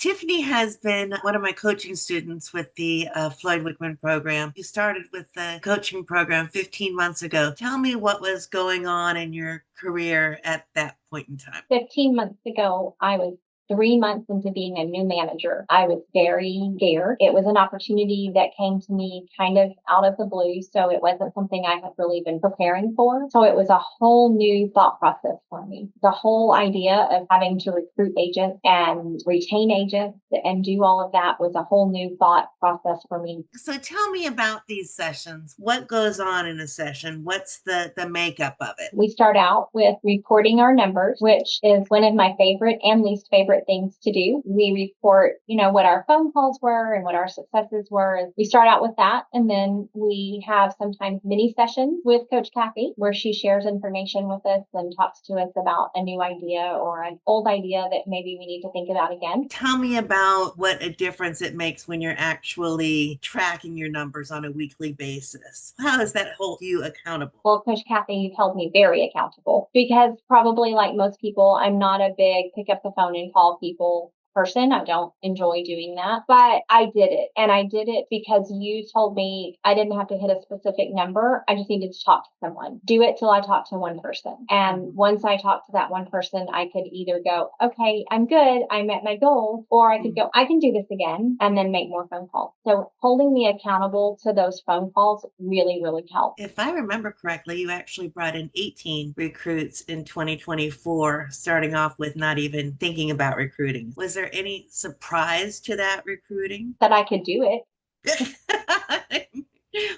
Tiffany has been one of my coaching students with the Floyd Wickman program. You started with the coaching program 15 months ago. Tell me what was going on in your career at that point in time. 15 months ago, I was 3 months into being a new manager. I was very scared. It was an opportunity that came to me kind of out of the blue. So it wasn't something I had really been preparing for. So it was a whole new thought process for me. The whole idea of having to recruit agents and retain agents and do all of that was a whole new thought process for me. So tell me about these sessions. What goes on in a session? What's the makeup of it? We start out with reporting our numbers, which is one of my favorite and least favorite things to do. We report, what our phone calls were and what our successes were. We start out with that. And then we have sometimes mini sessions with Coach Cathy where she shares information with us and talks to us about a new idea or an old idea that maybe we need to think about again. Tell me about what a difference it makes when you're actually tracking your numbers on a weekly basis. How does that hold you accountable? Well, Coach Cathy, you've held me very accountable because probably like most people, I'm not a big pick up the phone and call people person. I don't enjoy doing that, but I did it. And I did it because you told me I didn't have to hit a specific number. I just needed to talk to someone. Do it till I talk to one person. And once I talked to that one person, I could either go, okay, I'm good. I met my goal. Or I could go, I can do this again and then make more phone calls. So holding me accountable to those phone calls really, really helped. If I remember correctly, you actually brought in 18 recruits in 2024, starting off with not even thinking about recruiting. Was there any surprise to that recruiting? That I could do it.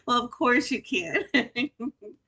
Well, of course you can.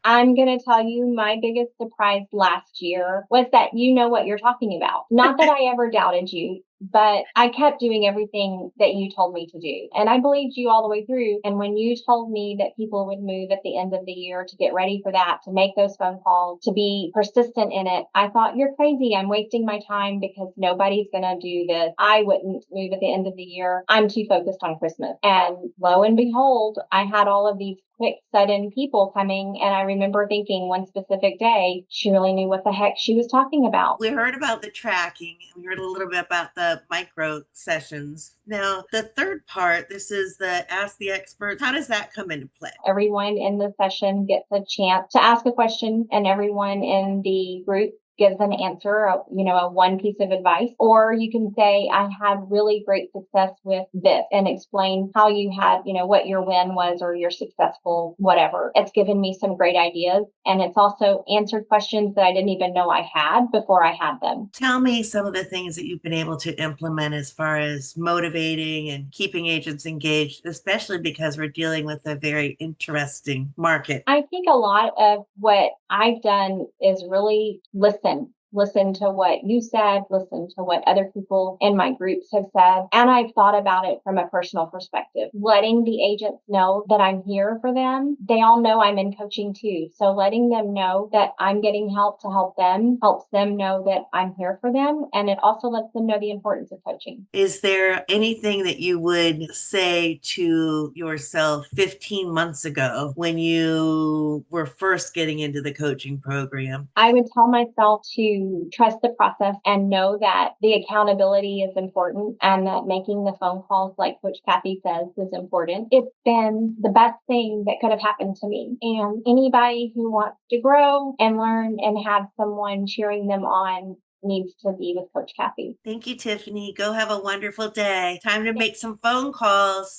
I'm going to tell you my biggest surprise last year was that you know what you're talking about. Not that I ever doubted you, but I kept doing everything that you told me to do. And I believed you all the way through. And when you told me that people would move at the end of the year to get ready for that, to make those phone calls, to be persistent in it, I thought, you're crazy. I'm wasting my time because nobody's going to do this. I wouldn't move at the end of the year. I'm too focused on Christmas. And lo and behold, I had all of these quick, sudden people coming. And I remember thinking one specific day, she really knew what the heck she was talking about. We heard about the tracking. We heard a little bit about the micro sessions. Now, the third part, this is the Ask the Expert. How does that come into play? Everyone in the session gets a chance to ask a question, and everyone in the group gives an answer, a one piece of advice. Or you can say, I had really great success with this and explain how you had, what your win was or your successful whatever. It's given me some great ideas. And it's also answered questions that I didn't even know I had before I had them. Tell me some of the things that you've been able to implement as far as motivating and keeping agents engaged, especially because we're dealing with a very interesting market. I think a lot of what I've done is really listen to what you said, listen to what other people in my groups have said. And I've thought about it from a personal perspective, letting the agents know that I'm here for them. They all know I'm in coaching too. So letting them know that I'm getting help to help them helps them know that I'm here for them. And it also lets them know the importance of coaching. Is there anything that you would say to yourself 15 months ago when you were first getting into the coaching program? I would tell myself to trust the process and know that the accountability is important and that making the phone calls, like Coach Cathy says, is important. It's been the best thing that could have happened to me. And anybody who wants to grow and learn and have someone cheering them on needs to be with Coach Cathy. Thank you, Tiffany. Go have a wonderful day. Time to make some phone calls.